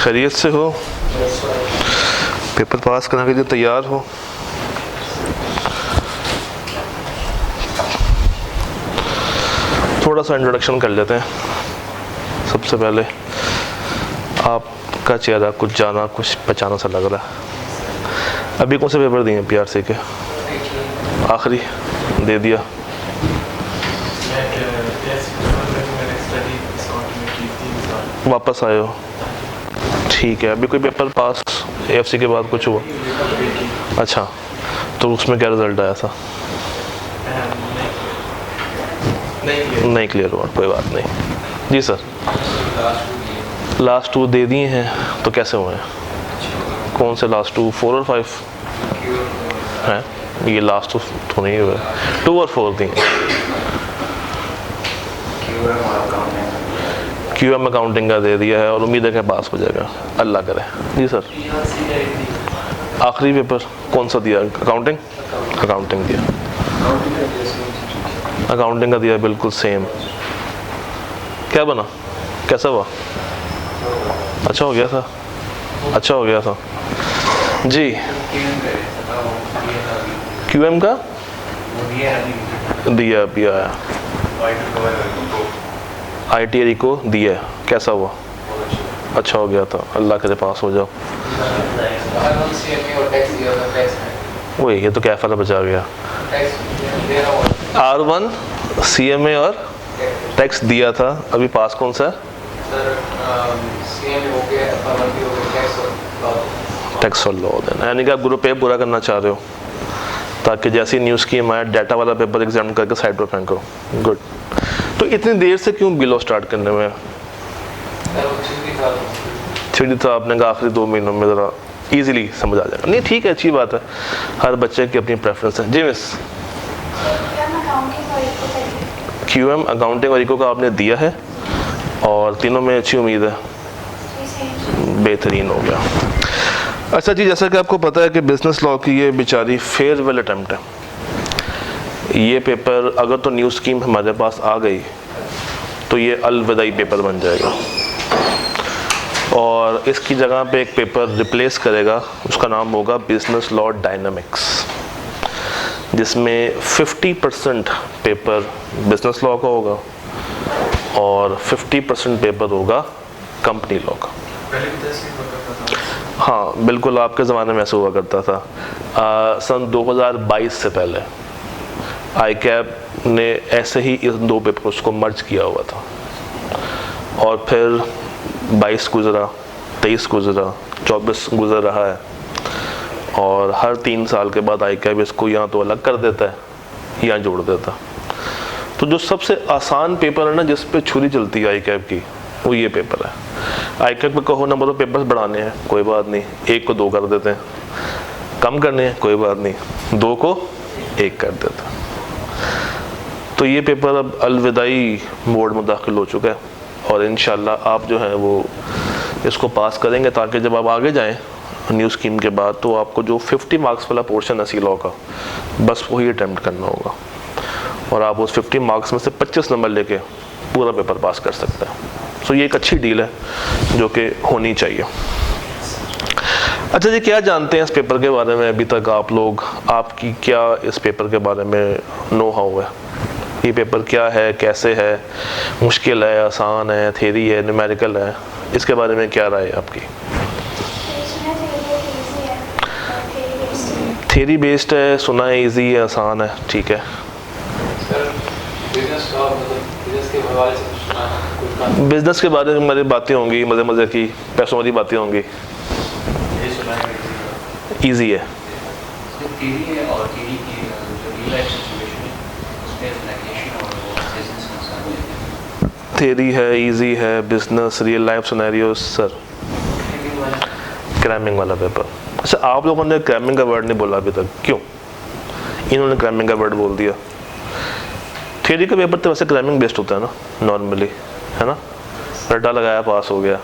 खैरियत से हो? पेपर पास करने के लिए तैयार हो? थोड़ा सा इंट्रोडक्शन कर लेते हैं। सबसे पहले आपका चेहरा कुछ जाना कुछ पहचाना सा लग रहा है। अभी कौन से पेपर दिए पीआरसी के? आखिरी दे दिया। वापस आए हो, ठीक है। अभी कोई पेपर पास एएफसी के बाद कुछ हुआ? अच्छा, तो उसमें क्या रिजल्ट आया था? नहीं क्लियर हुआ, कोई बात नहीं जी सर। लास्ट 2 दे दिए हैं, तो कैसे हुए हैं? कौन से लास्ट 2? 4 और 5 हैं? ये लास्ट तो नहीं हुए, 2 और 4 दिए। क्यूएम अकाउंटिंग का दे दिया है और उम्मीद है कि पास हो जाएगा, अल्लाह करे जी सर। आखिरी पेपर कौन सा दिया? अकाउंटिंग दिया। अकाउंटिंग का दिया बिल्कुल सेम। क्या बना? कैसा हुआ? अच्छा हो गया था जी। क्यूएम का दिया अभी आया, आईटी को दिया। कैसा हुआ? अच्छा हो गया था, अल्लाह करे पास हो जाओ। वही, ये तो क्या फ़र्क बचा गया। R1 CMA और टैक्स दिया था, अभी पास कौन सा है? टैक्स और लॉ देना, यानी कि आप ग्रुप ए पूरा करना चाह रहे हो ताकि जैसी न्यूज़ स्कीम आए डाटा वाला पेपर एग्जाम करके साइड पर फेंको। गुड। तो इतनी देर से क्यों बिलो स्टार्ट करने में? छुट्टी था आपने कहा आखिरी 2 महीनों में ज़रा इजीली समझ आ जाएगा। नहीं ठीक है, अच्छी बात है, हर बच्चे की अपनी प्रेफरेंस है। जी मिस। क्यूएम अकाउंटिंग और इको का आपने दिया है और तीनों में अच्छी उम्मीद है, बेहतरीन हो गया। अच्छा जी, जैसा कि आपको पता है कि बिजनेस लॉ की ये बेचारी फेयरवेल अटेम्प्ट है। ये पेपर अगर तो न्यू स्कीम हमारे पास आ गई तो ये अलविदाई पेपर बन जाएगा और इसकी जगह पे एक पेपर रिप्लेस करेगा, उसका नाम होगा बिजनेस लॉ डायनामिक्स, जिसमें 50% पेपर बिजनेस लॉ का होगा और 50% पेपर होगा कंपनी लॉ का। हाँ बिल्कुल, आपके ज़माने में ऐसा हुआ करता था। सन 2022 से पहले ICAP ने ऐसे ही इस 2 पेपर्स को मर्ज किया हुआ था और फिर 22 गुजरा, 23 गुजरा, 24 गुजर रहा है और हर 3 साल के बाद ICAP इसको यहाँ तो अलग कर देता है, यहाँ जोड़ देता। तो जो सबसे आसान पेपर है ना, जिस पे छुरी चलती है ICAP की, वो ये पेपर है। ICAP में कहो ना बोलो पेपर्स बढ़ाने हैं, कोई बात नहीं, 1 को 2 कर देते हैं, कम करने हैं, कोई बात नहीं, 2 को 1 कर देते हैं। तो ये पेपर अब अलविदाई मोड में दाखिल हो चुका है और इंशाल्लाह आप जो है वो इसको पास करेंगे ताकि जब आप आगे जाएं न्यू स्कीम के बाद तो आपको जो 50 मार्क्स वाला पोर्शन है सी लॉ का, बस वही अटेम्प्ट करना होगा और आप उस 50 मार्क्स में से 25 नंबर लेके पूरा पेपर पास कर सकते हैं। सो ये एक अच्छी डील है जो कि होनी चाहिए। अच्छा जी, क्या जानते हैं इस पेपर के बारे में अभी तक आप लोग? आपकी क्या इस पेपर के बारे में नो हाउ है? ये पेपर क्या है, कैसे है, मुश्किल है, आसान है, थ्योरी है, न्यूमेरिकल है, इसके बारे में क्या राय है आपकी? थ्योरी बेस्ड है, सुना है इजी है, आसान है, ठीक है। बिजनेस के बारे में हमारी बातें होंगी, मज़े की पैसों वाली बातें होंगी। इजी है। थ्योरी है, इजी है, business, real life scenarios. Sir cramming वाला पेपर। अच्छा, आप लोगों ने क्रैमिंग का वर्ड नहीं बोला अभी तक, क्यों? इन्होंने क्रैमिंग का वर्ड बोल दिया। थ्योरी का पेपर तो वैसे क्रैमिंग बेस्ड होता है ना नॉर्मली, है ना? रट्टा लगाया पास हो गया,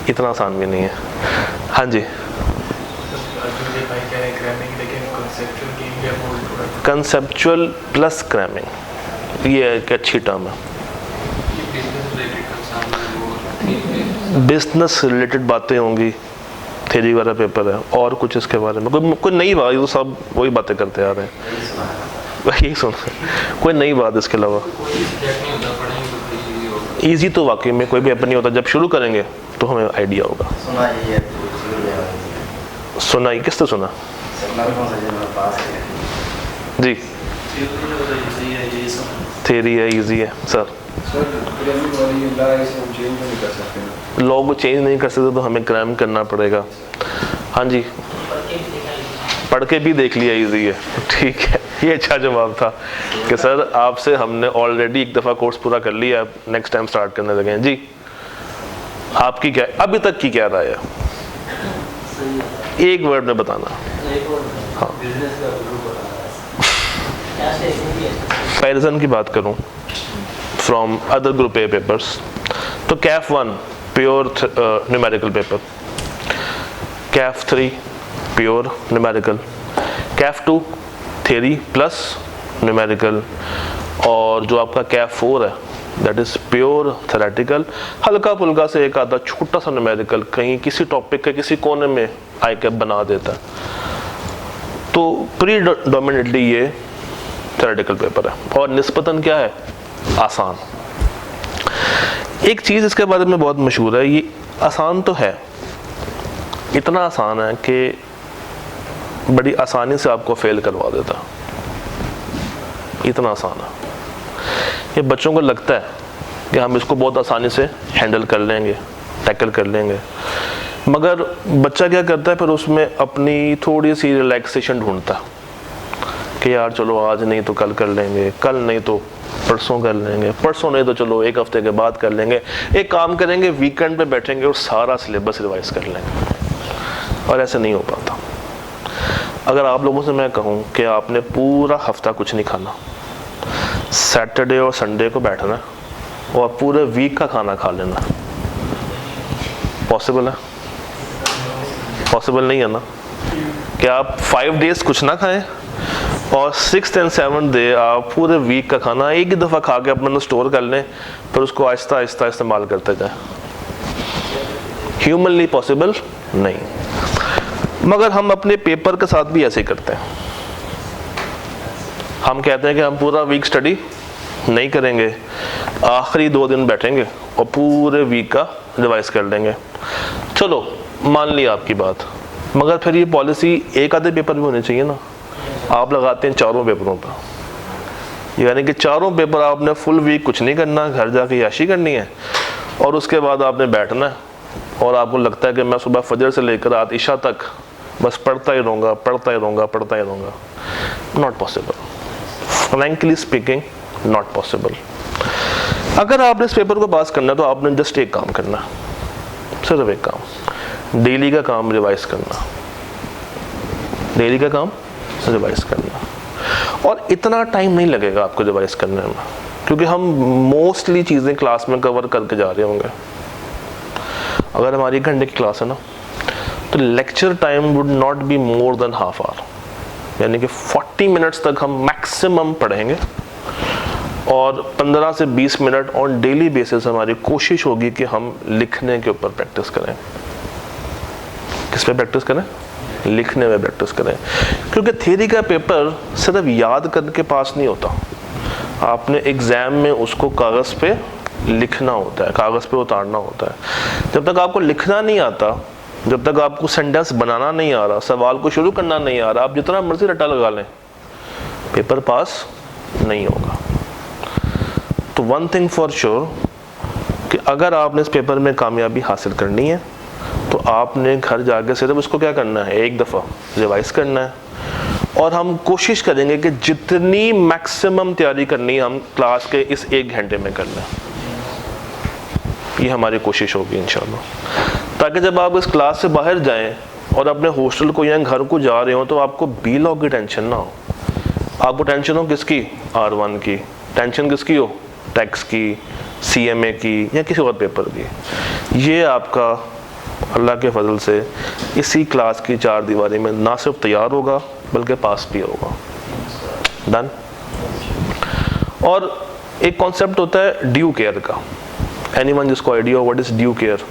इतना आसान भी नहीं है। हाँ जी, कंसेप्चुअल प्लस क्रैमिंग, ये एक अच्छी टर्म है। बिजनेस रिलेटेड बातें होंगी, थ्योरी वाला पेपर है, और कुछ इसके बारे में कोई नई बात? तो सब वही बातें करते आ रहे हैं, यही सुना, कोई नई बात इसके अलावा? ईजी तो वाकई में कोई भी पेपर नहीं होता, जब शुरू करेंगे तो हमें आइडिया होगा। सुना ही किसने सुना जी? थ्योरी है, इजी है सर। लॉ को चेंज नहीं कर सकते तो हमें क्राइम करना पड़ेगा। हाँ जी, पढ़ के भी देख लिया, इजी है, ठीक है। ये अच्छा जवाब था कि सर आपसे हमने ऑलरेडी एक दफ़ा कोर्स पूरा कर लिया, नेक्स्ट टाइम स्टार्ट करने लगे हैं। जी, आपकी क्या अभी तक की क्या राय है? एक वर्ड में बताना। हाँ, कंपैरिजन की बात करूं from other group A papers, तो CAF 1 pure numerical paper, CAF 3 pure numerical, CAF 2 theory plus numerical, और जो आपका कैफ 4 है दैट इज प्योर थ्योरेटिकल, हल्का फुल्का से एक आधा छोटा सा न्यूमेरिकल कहीं किसी टॉपिक के किसी कोने में आई कैप बना देता है। तो प्रीडोमिनेटली ये थ्योरेटिकल पेपर है, और निस्बतन क्या है, आसान। एक चीज़ इसके बारे में बहुत मशहूर है, ये आसान तो है, इतना आसान है कि बड़ी आसानी से आपको फेल करवा देता, इतना आसान है। ये बच्चों को लगता है कि हम इसको बहुत आसानी से हैंडल कर लेंगे, टैकल कर लेंगे, मगर बच्चा क्या करता है फिर उसमें अपनी थोड़ी सी रिलैक्सेशन ढूंढता है कि यार चलो आज नहीं तो कल कर लेंगे, कल नहीं तो परसों कर लेंगे, परसों नहीं तो चलो एक हफ्ते के बाद कर लेंगे, एक काम करेंगे वीकेंड पे बैठेंगे और सारा सिलेबस रिवाइज कर लेंगे, और ऐसे नहीं हो पाता। अगर आप लोगों से मैं कहूँ कि आपने पूरा हफ्ता कुछ नहीं खाना, सैटरडे और संडे को बैठना और पूरे वीक का खाना खा लेना, पॉसिबल है? पॉसिबल नहीं है ना, कि आप 5 डेज कुछ ना खाएं और 6th and 7th डे आप पूरे वीक का खाना एक ही दफ़ा खा के अपना स्टोर कर लें, फिर उसको आहिस्ता आहिस्ता इस्तेमाल करते जाएं। ह्यूमनली पॉसिबल नहीं, मगर हम अपने पेपर के साथ भी ऐसे ही करते हैं। हम कहते हैं कि हम पूरा वीक स्टडी नहीं करेंगे, आखिरी 2 दिन बैठेंगे और पूरे वीक का रिवाइज कर लेंगे। चलो मान लिया आपकी बात, मगर फिर ये पॉलिसी एक आधे पेपर भी होने चाहिए ना। आप लगाते हैं 4 पेपरों पर, यानी कि 4 पेपर आपने फुल वीक कुछ नहीं करना, घर जाके याशी करनी है, और उसके बाद आपने बैठना है और आपको लगता है कि मैं सुबह फजर से लेकर रात इशा तक बस पढ़ता ही रहूँगा, पढ़ता ही रहूँगा, पढ़ता ही रहूँगा। Not possible, frankly speaking not possible. अगर आपने इस पेपर को पास करना है तो आपने जस्ट एक काम करना है, सिर्फ एक काम, डेली का काम रिवाइज करना, डेली का काम रिवाइज करना। और इतना टाइम नहीं लगेगा आपको रिवाइज करने में, क्योंकि हम मोस्टली चीज़ें क्लास में कवर करके जा रहे होंगे। अगर हमारी 1 घंटे की क्लास है ना, तो lecture time would not be more than half hour, यानी कि 40 मिनट्स तक हम मैक्सिमम पढ़ेंगे, और 15 से 20 मिनट ऑन डेली बेसिस हमारी कोशिश होगी कि हम लिखने के ऊपर प्रैक्टिस करें। किस पे प्रैक्टिस करें? लिखने में प्रैक्टिस करें, क्योंकि थ्योरी का पेपर सिर्फ याद करके पास नहीं होता, आपने एग्जाम में उसको कागज़ पे लिखना होता है, कागज़ पे उतारना होता है। जब तक आपको लिखना नहीं आता, जब तक आपको सेंटेंस बनाना नहीं आ रहा, सवाल को शुरू करना नहीं आ रहा, आप जितना मर्जी रट्टा लगा लें, पेपर पास नहीं होगा। तो वन थिंग फॉर श्योर कि अगर आपने इस पेपर में कामयाबी हासिल करनी है तो आपने घर जाके सिर्फ उसको क्या करना है, एक दफ़ा रिवाइज करना है, और हम कोशिश करेंगे कि जितनी मैक्सिमम तैयारी करनी है हम क्लास के इस 1 घंटे में कर लें। ये हमारी कोशिश होगी इंशाल्लाह, ताकि जब आप इस क्लास से बाहर जाएं और अपने हॉस्टल को या घर को जा रहे हो तो आपको बी लॉग की टेंशन ना हो। आपको टेंशन हो किसकी? R1 की। टेंशन किसकी हो? टैक्स की, CMA की, या किसी और पेपर की। ये आपका अल्लाह के फजल से इसी क्लास की 4 दीवारी में ना सिर्फ तैयार होगा बल्कि पास भी होगा। डन। और एक कॉन्सेप्ट होता है ड्यू केयर का। एनीवन जिसको आइडिया हो what is due care?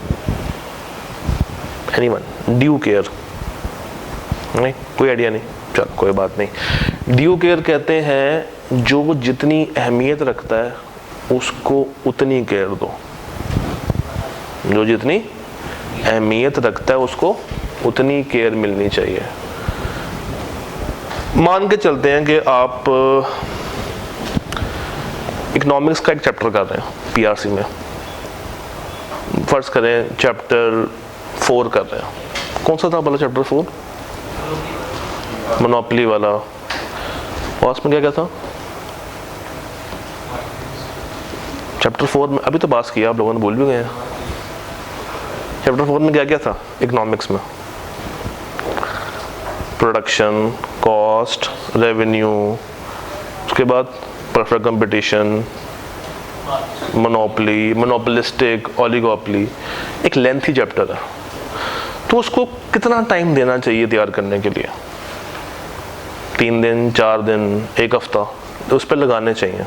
Anyone? Due care? नहीं, कोई आइडिया नहीं, चलो कोई बात नहीं। ड्यू केयर कहते हैं जो जितनी अहमियत रखता है उसको उतनी केयर दो, जो जितनी अहमियत रखता है उसको उतनी केयर मिलनी चाहिए। मान के चलते हैं कि आप इकोनॉमिक्स का एक चैप्टर कर रहे हैं पीआरसी में, फर्ज करें चैप्टर 4 कर रहे हैं। कौन सा था वाला चैप्टर 4? मोनोपोली वाला। और उसमें क्या क्या था चैप्टर 4 में? अभी तो बात किया, आप लोगों ने भूल भी गए हैं। चैप्टर 4 में क्या क्या था इकोनॉमिक्स में? प्रोडक्शन, कॉस्ट, रेवेन्यू, उसके बाद prefer competition, monopoly, monopolistic, oligopoly. एक लेंथी चैप्टर है, तो उसको कितना टाइम देना चाहिए तैयार करने के लिए? 3 दिन, 4 दिन, 1 हफ्ता तो उस पर लगाने चाहिए।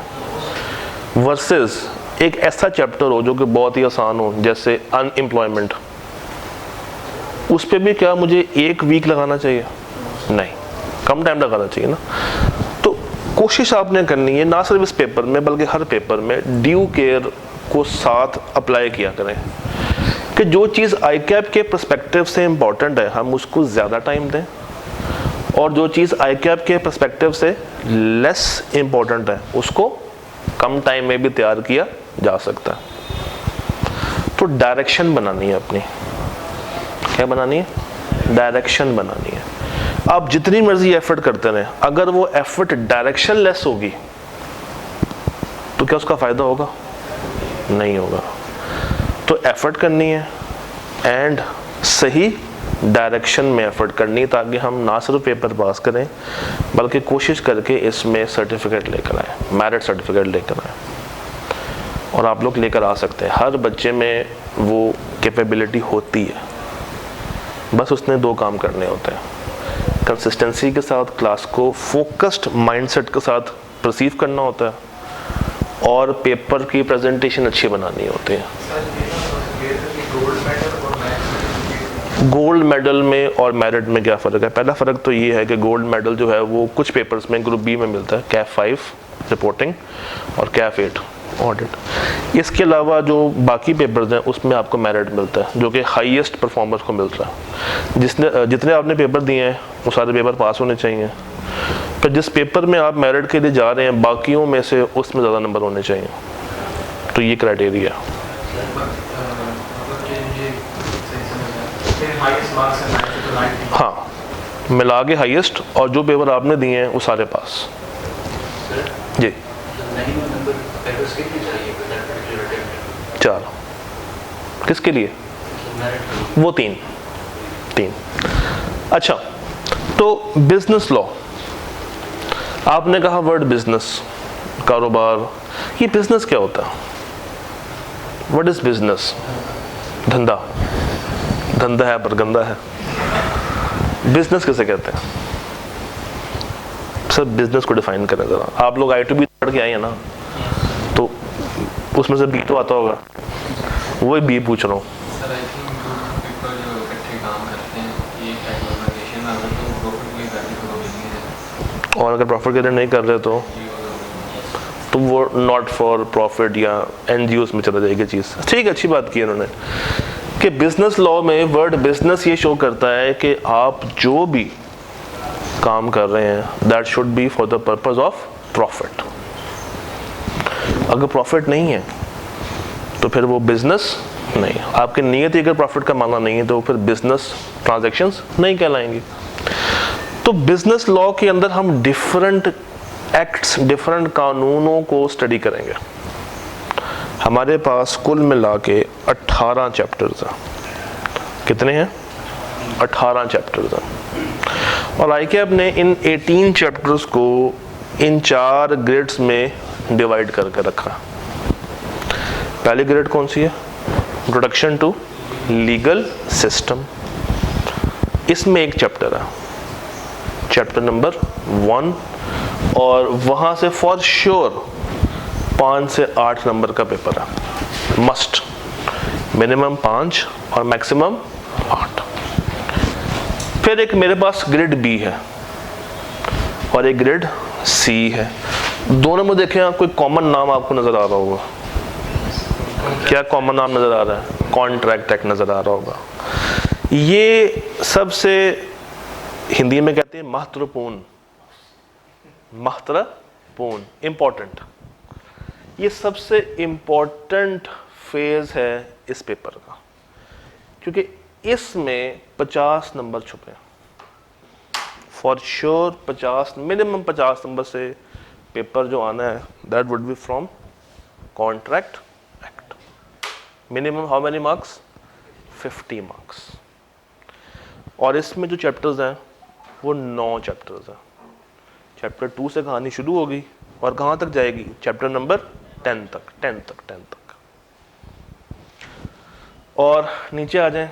वर्सेस एक ऐसा चैप्टर हो जो कि बहुत ही आसान हो, जैसे अनएम्प्लॉयमेंट, उस पर भी क्या मुझे 1 वीक लगाना चाहिए? नहीं, कम टाइम लगाना चाहिए ना। तो कोशिश आपने करनी है ना सिर्फ इस पेपर में बल्कि हर पेपर में ड्यू केयर को साथ अप्लाई किया करें कि जो चीज़ आईकैप के पर्सपेक्टिव से इम्पोर्टेंट है हम उसको ज़्यादा टाइम दें, और जो चीज़ आईकैप के पर्सपेक्टिव से लेस इम्पोर्टेंट है उसको कम टाइम में भी तैयार किया जा सकता है। तो डायरेक्शन बनानी है अपनी। क्या बनानी है? डायरेक्शन बनानी है। आप जितनी मर्जी एफर्ट करते रहें, अगर वो एफर्ट डायरेक्शन लेस होगी तो क्या उसका फायदा होगा? नहीं होगा। तो एफर्ट करनी है एंड सही डायरेक्शन में एफर्ट करनी, ताकि हम ना सिर्फ पेपर पास करें बल्कि कोशिश करके इसमें सर्टिफिकेट लेकर आए, मेरिट सर्टिफिकेट लेकर आए। और आप लोग लेकर आ सकते हैं, हर बच्चे में वो कैपेबिलिटी होती है, बस उसने 2 काम करने होते हैं। कंसिस्टेंसी के साथ क्लास को फोकस्ड माइंडसेट के साथ परसीव करना होता है और पेपर की प्रेजेंटेशन अच्छी बनानी होती है। गोल्ड मेडल में और मेरिट में क्या फ़र्क है? पहला फ़र्क तो ये है कि गोल्ड मेडल जो है वो कुछ पेपर्स में ग्रुप बी में मिलता है, कैफ 5 रिपोर्टिंग और कैफ 8 ऑडिट। इसके अलावा जो बाकी पेपर्स हैं उसमें आपको मेरिट मिलता है, जो कि हाईएस्ट परफॉर्मर्स को मिलता है। जितने आपने पेपर दिए हैं वो सारे पेपर पास होने चाहिए, पर जिस पेपर में आप मेरिट के लिए जा रहे हैं बाकियों में से उसमें ज़्यादा नंबर होने चाहिए। तो ये क्राइटेरिया है। हाँ, मिला के हाईएस्ट, और जो पेपर आपने दिए हैं वो सारे पास। जी 4 किसके लिए? वो 3। अच्छा, तो बिजनेस लॉ, आपने कहा वर्ड बिजनेस, कारोबार। ये बिजनेस क्या होता है? What is business? धंधा। धंधा है पर गंदा है। बिजनेस किसे कहते हैं? सर बिजनेस को डिफाइन करें जरा। आप लोग IIT पढ़ के आए हैं ना, तो उसमें से बी तो आता होगा, वही बी पूछ रहा हूँ। और अगर प्रॉफिट के लिए नहीं कर रहे तो वो नॉट फॉर प्रॉफिट या NGOs में चला जाएगी चीज़। ठीक है, अच्छी बात की उन्होंने कि बिजनेस लॉ में वर्ड बिजनेस ये शो करता है कि आप जो भी काम कर रहे हैं that should be for the purpose of profit. अगर प्रॉफिट नहीं है तो फिर वो बिजनेस नहीं। आपकी नीयत अगर प्रॉफिट का मानना नहीं है तो फिर बिजनेस ट्रांजैक्शंस नहीं कहलाएंगी। तो बिजनेस लॉ के अंदर हम डिफरेंट एक्ट्स, डिफरेंट कानूनों को स्टडी करेंगे। हमारे पास कुल मिला के 18 चैप्टर्स हैं। कितने हैं? 18 चैप्टर्स हैं। और आईकैप ने इन 18 चैप्टर्स को इन 4 ग्रेड्स में डिवाइड करके रखा। पहली ग्रेड कौन सी है? Introduction to legal system. इसमें एक चैप्टर है, चैप्टर नंबर 1, और वहां से फॉर श्योर 5 से 8 नंबर का पेपर है, मस्ट। मिनिमम 5 और मैक्सिमम 8। फिर एक मेरे पास ग्रेड बी है और एक ग्रेड सी है। दोनों में देखें कोई कॉमन नाम आपको नजर आ रहा होगा। क्या कॉमन नाम नजर आ रहा है? कॉन्ट्रैक्ट एक्ट नजर आ रहा होगा। ये सबसे हिंदी में कहते हैं महत्वपूर्ण, इंपॉर्टेंट। ये सबसे इंपॉर्टेंट फेज है इस पेपर का, क्योंकि इसमें 50 नंबर छुपे हैं। फॉर श्योर 50, मिनिमम 50 नंबर से पेपर जो आना है that would be from contract act. Minimum how many marks? 50 marks. और इसमें जो चैप्टर्स हैं वो 9 चैप्टर्स हैं। चैप्टर 2 से कहानी शुरू होगी और कहाँ तक जाएगी? चैप्टर नंबर 10 तक। और नीचे आ जाएं,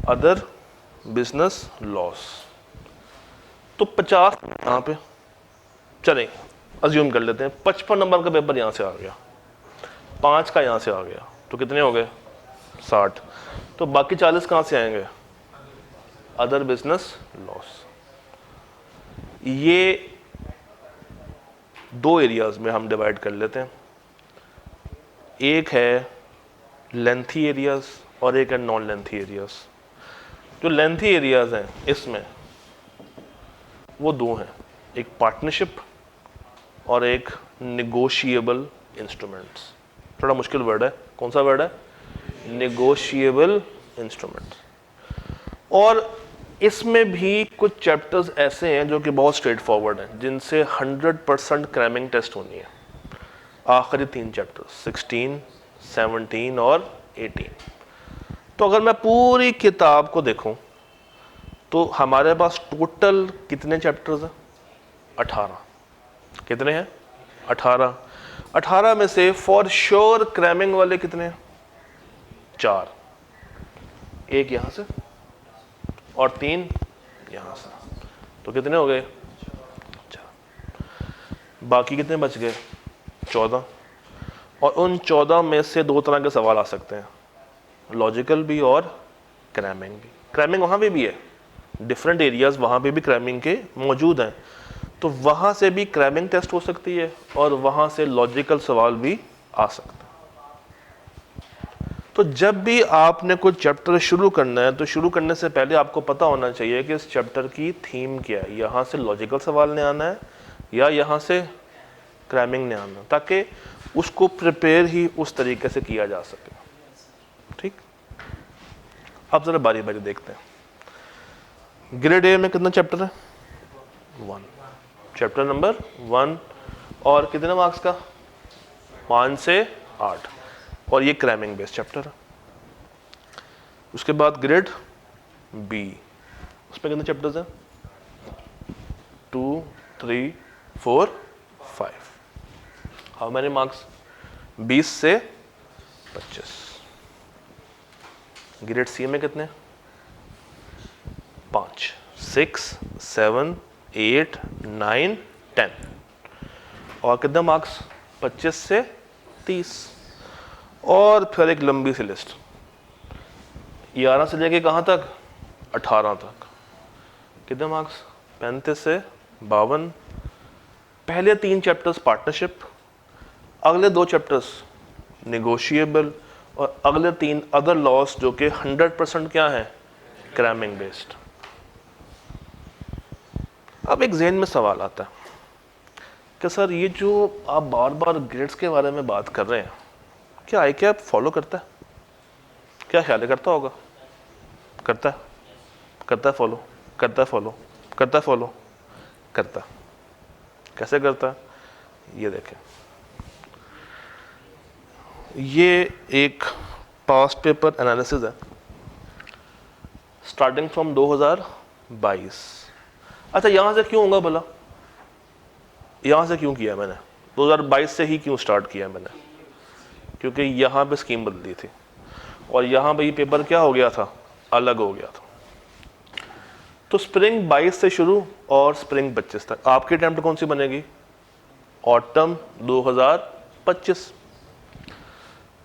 अदर बिजनेस लॉस। तो 50 यहाँ पे चलें, अज्यूम कर लेते हैं 55 नंबर का पेपर यहाँ से आ गया, 5 का यहाँ से आ गया, तो कितने हो गए? 60। तो बाकी 40 कहाँ से आएंगे? Other business loss. ये 2 एरियाज में हम डिवाइड कर लेते हैं। एक है लेंथी एरियाज और एक है नॉन लेंथी एरियाज। जो लेंथी एरियाज हैं इसमें वो 2 हैं, एक पार्टनरशिप और एक नेगोशिएबल इंस्ट्रूमेंट्स। थोड़ा मुश्किल वर्ड है, कौन सा वर्ड है? Negotiable instruments. और इसमें भी कुछ चैप्टर्स ऐसे हैं जो कि बहुत स्ट्रेट फॉरवर्ड हैं, जिनसे 100% क्रैमिंग टेस्ट होनी है। आखिरी 3 चैप्टर्स 16, 17 और 18। तो अगर मैं पूरी किताब को देखूं तो हमारे पास टोटल कितने चैप्टर्स हैं? 18। कितने हैं? 18। 18 में से फॉर श्योर क्रैमिंग वाले कितने हैं? 4। एक यहां से और 3 यहां से, तो कितने हो गए? 4। बाकी कितने बच गए? 14। और उन 14 में से 2 तरह के सवाल आ सकते हैं, लॉजिकल भी और क्रैमिंग भी। क्रैमिंग वहां पे भी है, डिफरेंट एरियाज वहां पे भी क्रैमिंग के मौजूद हैं, तो वहां से भी क्रैमिंग टेस्ट हो सकती है और वहां से लॉजिकल सवाल भी आ सकता है। तो जब भी आपने कुछ चैप्टर शुरू करना है तो शुरू करने से पहले आपको पता होना चाहिए कि इस चैप्टर की थीम क्या है। यहाँ से लॉजिकल सवाल ने आना है या यहाँ से क्रैमिंग ने आना, ताकि उसको प्रिपेयर ही उस तरीके से किया जा सके। ठीक, अब जरा बारी बारी देखते हैं। ग्रेड ए में कितना चैप्टर है? 1। चैप्टर नंबर 1 और कितने मार्क्स का? 5 से 8। और ये क्रैमिंग बेस्ड चैप्टर है। उसके बाद ग्रेड बी, उसमें कितने चैप्टर्स हैं? 2, 3, 4, 5। How many marks? 20 से 25। ग्रेड सी में कितने? 5, 6, 7, 8, 9, 10। और कितने मार्क्स? 25 से 30। और फिर एक लंबी सी लिस्ट, 11 से लेके कहाँ तक? 18 तक। कितने मार्क्स? 35 से 52। पहले 3 चैप्टर्स पार्टनरशिप, अगले 2 चैप्टर्स नेगोशिएबल और अगले 3 अदर लॉस, जो कि 100% क्या है? Cramming based. अब एक ज़हन में सवाल आता है कि सर ये जो आप बार बार ग्रेड्स के बारे में बात कर रहे हैं, क्या आई क्या फॉलो करता है? क्या ख्याल है, करता होगा? करता है फॉलो, करता है फॉलो, करता है फॉलो, करता। कैसे करता है? ये देखें, ये एक पास्ट पेपर एनालिसिस है स्टार्टिंग फ्रॉम 2022। अच्छा, यहाँ से क्यों होगा भला? यहाँ से क्यों किया मैंने? 2022 से ही क्यों स्टार्ट किया मैंने? क्योंकि यहाँ पे स्कीम बदली थी और यहाँ पे ये पेपर क्या हो गया था? अलग हो गया था। तो स्प्रिंग 22 से शुरू और स्प्रिंग 25 तक आपकी अटेम्प्ट कौन सी बनेगी? ऑटम 2025।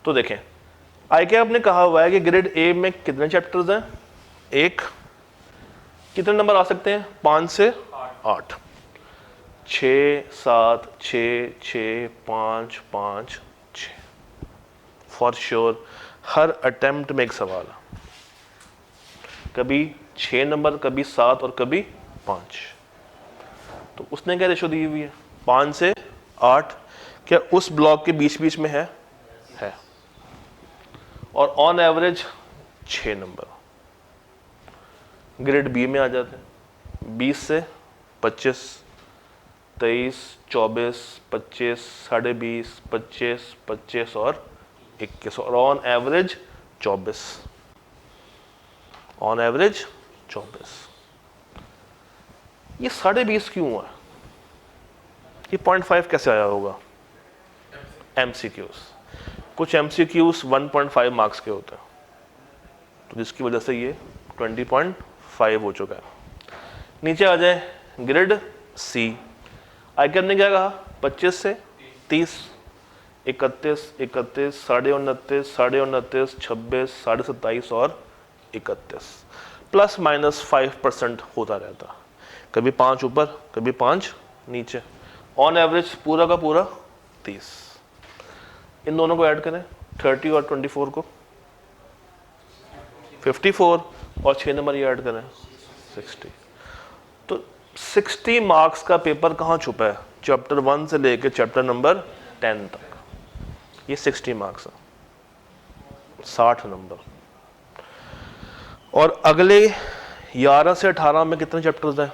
तो देखें, आई क्या आपने कहा हुआ है कि ग्रेड ए में कितने चैप्टर्स हैं? 1, कितने नंबर आ सकते हैं? 5 से 8, 6 7 6 6 5 5 6। फॉर श्योर हर अटेम्प्ट में एक सवाल है, कभी 6 नंबर, कभी 7 और कभी 5। तो उसने क्या रेशो दी हुई है? 5 से 8। क्या उस ब्लॉक के बीच बीच में है? और on average 6 number. Grade B में आ जाते हैं। 20 से 25, 23, 24, 25, 20.5, 25, 25 और 21, और ऑन एवरेज 24। On average 24। ये 20.5 क्यों है? ये 0.5 कैसे आया होगा? एमसीक्यूज। कुछ एमसीक्यूज 1.5 मार्क्स के होते हैं, तो जिसकी वजह से ये 20.5 हो चुका है। नीचे आ जाए, ग्रेड सी। आईकैप ने क्या कहा? 25 से 30, 31, 31, 29.5, 29.5, 26, 27.5 और 31, प्लस माइनस 5% होता रहता, कभी 5 ऊपर कभी 5 नीचे। ऑन एवरेज पूरा का पूरा 30। इन दोनों को ऐड करें, 30 और 24 को 54, और 6 नंबर ये ऐड करें 60। तो 60 मार्क्स का पेपर कहाँ छुपा है? चैप्टर 1 से लेके चैप्टर नंबर 10 तक। ये 60 मार्क्स है, 60 नंबर। और अगले 11 से 18 में कितने चैप्टर्स हैं?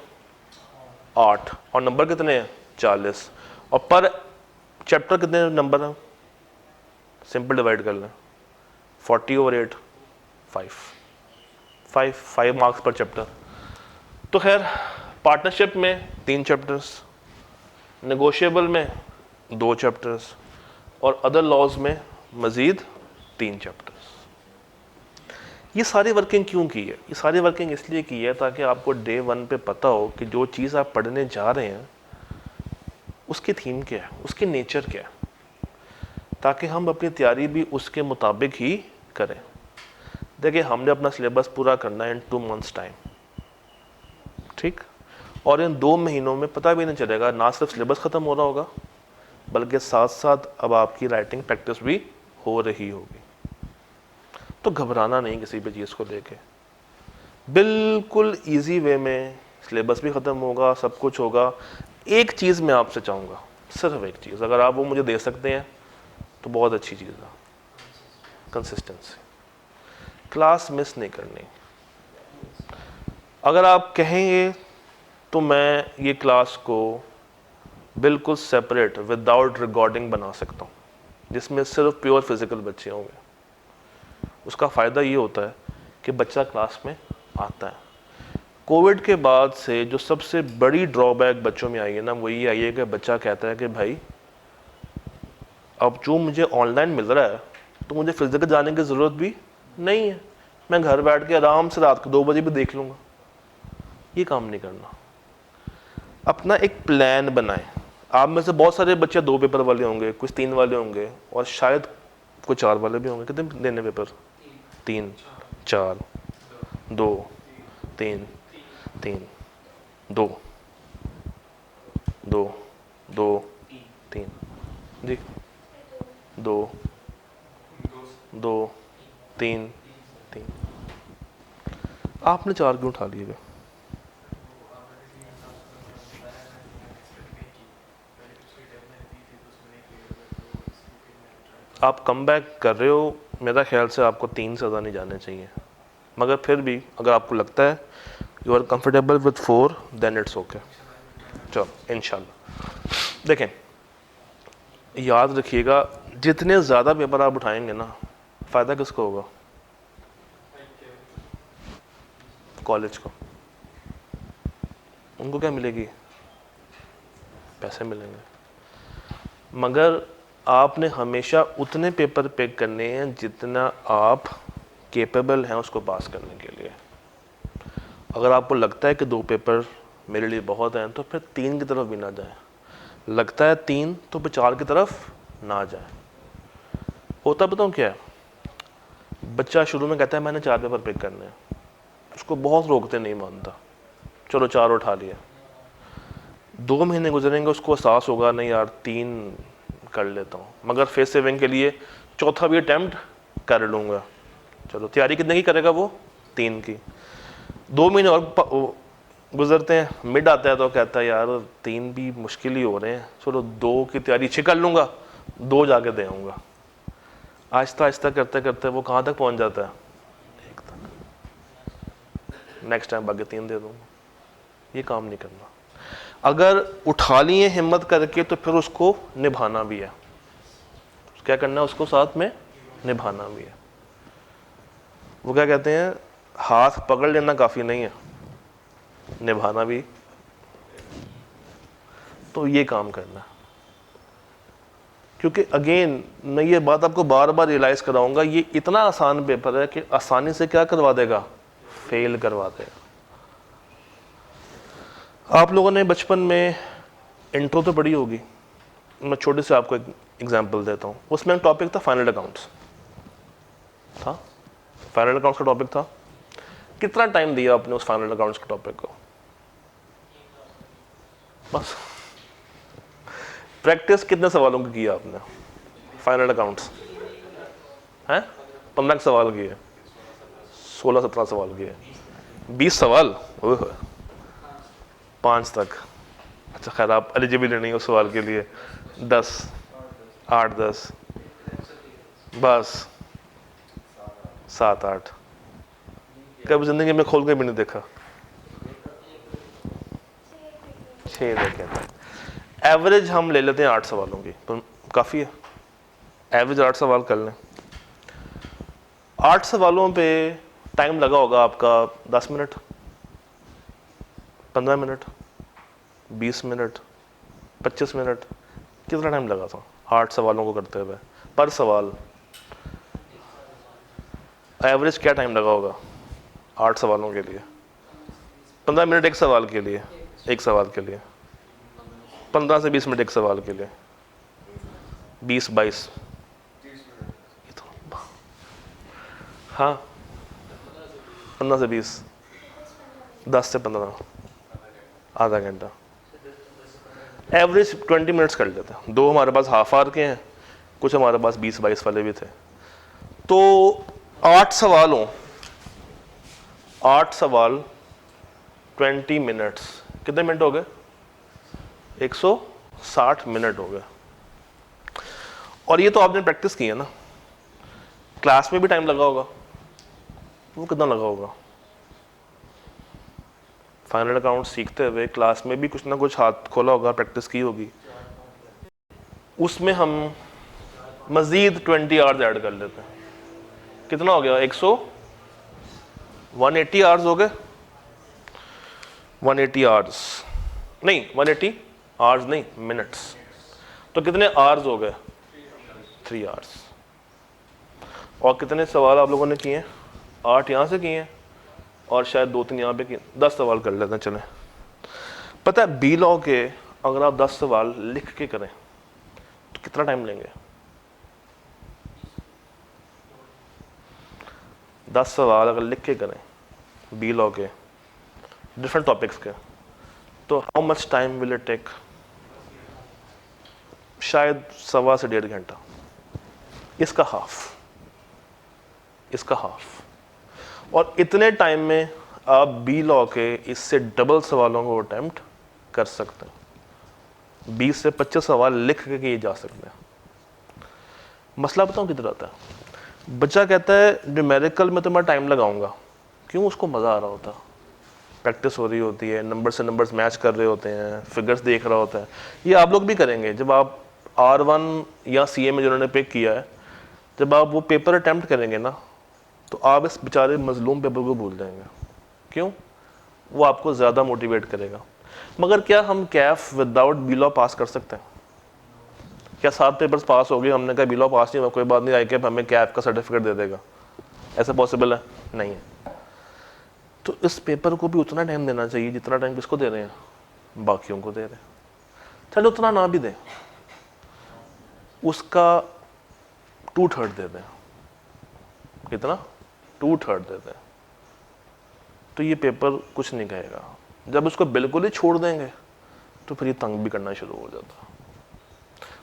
8, और नंबर कितने हैं? 40। और पर चैप्टर कितने नंबर हैं? सिंपल डिवाइड कर लें, 40/8, 5 मार्क्स पर चैप्टर। तो खैर, पार्टनरशिप में 3 चैप्टर्स, नेगोशिएबल में 2 चैप्टर्स, और अदर लॉज में मजीद 3 चैप्टर्स। ये सारी वर्किंग क्यों की है? ये सारी वर्किंग इसलिए की है ताकि आपको डे 1 पे पता हो कि जो चीज़ आप पढ़ने जा रहे हैं उसकी थीम क्या है, उसकी नेचर क्या है, ताकि हम अपनी तैयारी भी उसके मुताबिक ही करें। देखिए, हमने अपना सिलेबस पूरा करना है इन 2 मंथ्स टाइम, ठीक? और इन 2 महीनों में पता भी नहीं चलेगा, ना सिर्फ सिलेबस ख़त्म हो रहा होगा बल्कि साथ साथ अब आपकी राइटिंग प्रैक्टिस भी हो रही होगी। तो घबराना नहीं किसी भी चीज़ को लेके, बिल्कुल इजी वे में सिलेबस भी ख़त्म होगा, सब कुछ होगा। एक चीज़ मैं आपसे चाहूँगा, सिर्फ एक चीज़, अगर आप वो मुझे दे सकते हैं तो बहुत अच्छी चीज़ है, कंसिस्टेंसी। क्लास मिस नहीं करनी। अगर आप कहेंगे तो मैं ये क्लास को बिल्कुल सेपरेट विदाउट रिकॉर्डिंग बना सकता हूँ, जिसमें सिर्फ प्योर फिजिकल बच्चे होंगे। उसका फ़ायदा ये होता है कि बच्चा क्लास में आता है। कोविड के बाद से जो सबसे बड़ी ड्रॉबैक बच्चों में आई है ना, वो ये आई है कि बच्चा कहता है कि भाई अब जो मुझे ऑनलाइन मिल रहा है तो मुझे फिजिकल जाने की ज़रूरत भी नहीं है, मैं घर बैठ के आराम से रात को 2 बजे भी देख लूँगा। ये काम नहीं करना। अपना एक प्लान बनाएं। आप में से बहुत सारे बच्चे 2 पेपर वाले होंगे, कुछ 3 वाले होंगे, और शायद कुछ 4 वाले भी होंगे। कितने देने पेपर? 3 4 2 3 3 2 2 2 3 जी 2 2 3 3। आपने 4 क्यों उठा लिए? आप कम बैक कर रहे हो, मेरा ख्याल से आपको 3 से ज़्यादा नहीं जाने चाहिए, मगर फिर भी अगर आपको लगता है you are comfortable with 4 then it's okay. चलो इंशाल्लाह। देखें, याद रखिएगा, जितने ज़्यादा पेपर आप उठाएंगे ना, फ़ायदा किसको होगा? कॉलेज को। उनको क्या मिलेगी? पैसे मिलेंगे। मगर आपने हमेशा उतने पेपर पिक करने हैं जितना आप केपेबल हैं उसको पास करने के लिए। अगर आपको लगता है कि 2 पेपर मेरे लिए बहुत हैं तो फिर 3 की तरफ भी ना जाए। लगता है 3 तो फिर 4 की तरफ ना जाए। होता बताऊँ क्या है, बच्चा शुरू में कहता है मैंने 4 पेपर पिक करने हैं, उसको बहुत रोकते नहीं मानता, चलो 4 उठा लिए। 2 महीने गुजरेंगे, उसको एहसास होगा नहीं यार 3 कर लेता हूँ, मगर फेस सेविंग के लिए चौथा भी अटैम्प्ट कर लूँगा। चलो तैयारी कितने की करेगा वो? 3 की। 2 महीने और गुजरते हैं, मिड आता है तो कहता है यार 3 भी मुश्किल ही हो रहे हैं, चलो 2 की तैयारी अच्छी कर लूँगा, 2 जाके दे आऊँगा। आहिस्ता आहिस्ता करते करते वो कहाँ तक पहुँच जाता है? 1 तक। नेक्स्ट टाइम बाकी 3 दे दूँगा। ये काम नहीं करना। अगर उठा लिए हिम्मत करके तो फिर उसको निभाना भी है। क्या करना है? उसको साथ में निभाना भी है। वो क्या कहते हैं, हाथ पकड़ लेना काफ़ी नहीं है, निभाना भी। तो ये काम करना है। क्योंकि अगेन मैं ये बात आपको बार बार रियलाइज़ कराऊंगा, ये इतना आसान पेपर है कि आसानी से क्या करवा देगा? फेल करवा देगा। आप लोगों ने बचपन में इंट्रो तो पढ़ी होगी, मैं छोटे से आपको एक एग्जांपल देता हूँ। उसमें एक टॉपिक था फाइनल अकाउंट्स था, फाइनल अकाउंट्स का टॉपिक था। कितना टाइम दिया आपने उस फाइनल अकाउंट्स के टॉपिक को? बस। प्रैक्टिस कितने सवालों की किया आपने फाइनल अकाउंट्स? हैं? 15 सवाल किए, 16-17 सवाल किए, 20 सवाल, 5 तक। अच्छा खैर आप एलिजिबल नहीं हो सवाल के लिए। 10, 8-10, बस 7-8। कभी जिंदगी में खोल के भी नहीं देखा। 6 देखे थे। एवरेज हम ले लेते हैं 8 सवालों की, तो काफ़ी है। एवरेज 8 सवाल कर लें। 8 सवालों पे टाइम लगा होगा आपका 10 मिनट, 15 मिनट, 20 मिनट, 25 मिनट। कितना टाइम लगा था 8 सवालों को करते हुए? पर सवाल एवरेज क्या टाइम लगा होगा 8 सवालों के लिए? 15 मिनट एक सवाल के लिए, एक सवाल के लिए 15 से 20 मिनट एक सवाल के लिए, 20-22, हाँ 15 से 20, 10 से 15, आधा घंटा। एवरेज 20 मिनट्स कर लेते हैं। 2 हमारे पास हाफ आवर के हैं, कुछ हमारे पास 20-22 वाले भी थे। तो 8 सवाल हो, 8 सवाल 20 मिनट्स, कितने मिनट हो गए? 160 मिनट हो गए। और ये तो आपने प्रैक्टिस की है ना, क्लास में भी टाइम लगा होगा, वो कितना लगा होगा? फाइनल अकाउंट सीखते हुए क्लास में भी कुछ ना कुछ हाथ खोला होगा, प्रैक्टिस की होगी। उसमें हम मजीद 20 आवर्स ऐड कर लेते हैं। कितना हो गया? 180 आवर्स हो गए। 180 आवर्स नहीं, 180 आवर्स नहीं, मिनट्स। तो कितने आवर्स हो गए? 3 आवर्स। और कितने सवाल आप लोगों ने किए? 8 यहाँ से किए और शायद 2-3 यहाँ पे किए। 10 सवाल कर लेते हैं। चले, पता है बी लॉ के अगर आप 10 सवाल लिख के करें तो कितना टाइम लेंगे? 10 सवाल अगर लिख के करें बी लॉ के डिफरेंट टॉपिक्स के, तो how much time will it take? शायद 1.25 से 1.5 घंटा। इसका हाफ, इसका हाफ। और इतने टाइम में आप बी लॉ के इससे डबल सवालों को अटेम्प्ट कर सकते हैं। 20 से 25 सवाल लिख के किए जा सकते हैं। मसला बताऊं किधर आता है? बच्चा कहता है न्यूमेरिकल में तो मैं टाइम लगाऊंगा। क्यों? उसको मज़ा आ रहा होता, प्रैक्टिस हो रही होती है, नंबर से नंबर्स मैच कर रहे होते हैं, फिगर्स देख रहा होता है। ये आप लोग भी करेंगे जब आप R1 या CA में जिन्होंने पिक किया है, जब आप वो पेपर अटेम्प्ट करेंगे ना, तो आप इस बेचारे मजलूम पेपर को भूल जाएंगे। क्यों? वो आपको ज़्यादा मोटिवेट करेगा। मगर क्या हम कैफ विदाउट बी लॉ पास कर सकते हैं? क्या 7 पेपर्स पास हो गए, हमने कहा बी लॉ पास नहीं हुआ, कोई बात नहीं, आई कैफ हमें कैफ का सर्टिफिकेट दे देगा? ऐसा पॉसिबल है? नहीं है। तो इस पेपर को भी उतना टाइम देना चाहिए जितना टाइम किसको दे रहे हैं? बाकियों को दे रहे हैं। चलो उतना ना भी दें, उसका 2/3 दे दें। कितना? 2/3 दे दें। तो ये पेपर कुछ नहीं कहेगा। जब उसको बिल्कुल ही छोड़ देंगे तो फिर ये तंग भी करना शुरू हो जाता।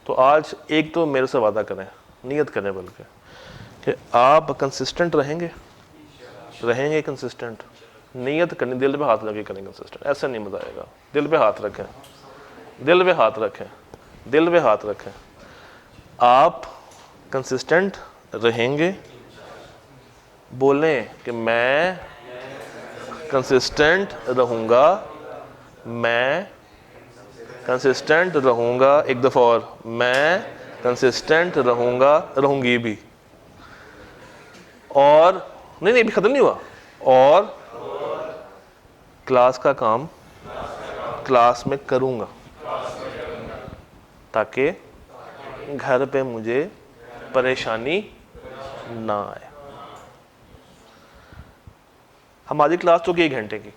तो आज एक तो मेरे से वादा करें, नियत करें बल्कि, कि आप कंसिस्टेंट रहेंगे कंसिस्टेंट, नियत करनी, दिल पे हाथ रखे करें कंसिस्टेंट, ऐसा नहीं मजा आएगा। दिल पे हाथ रखें, दिल पे हाथ रखें, दिल पे हाथ रखें। आप कंसिस्टेंट रहेंगे, बोलें कि मैं कंसिस्टेंट रहूँगा, मैं कंसिस्टेंट रहूँगा, एक दफ़ा और, मैं कंसिस्टेंट रहूँगा, रहूँगी भी। और नहीं अभी ख़त्म नहीं हुआ। और क्लास का काम क्लास में करूँगा, ताकि घर पे मुझे परेशानी ना आए। हमारी क्लास तो 1 घंटे की,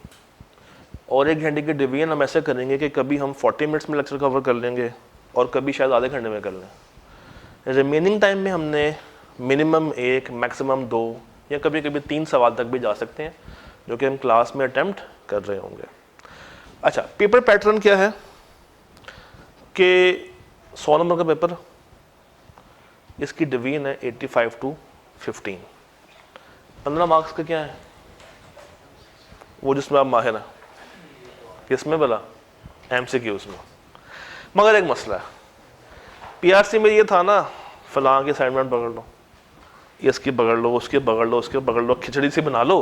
और 1 घंटे की डिवीजन हम ऐसे करेंगे कि कभी हम 40 मिनट्स में लेक्चर कवर कर लेंगे और कभी शायद आधे घंटे में कर लें। रिमेनिंग टाइम में हमने मिनिमम 1 मैक्सिमम 2 या कभी कभी 3 सवाल तक भी जा सकते हैं, जो कि हम क्लास में अटेम्प्ट कर रहे होंगे। अच्छा, पेपर पैटर्न क्या है कि 100 नंबर का पेपर, इसकी डिवीजन है 85 to 15। 15 मार्क्स का क्या है, वो जिसमें आप माहिर हैं, किसमें भला, MCQs में। मगर एक मसला है, PRC में ये था ना, फलां की असाइनमेंट पकड़ लो, इसकी पकड़ लो, उसकी पकड़ लो, उसके पकड़ लो, खिचड़ी सी बना लो,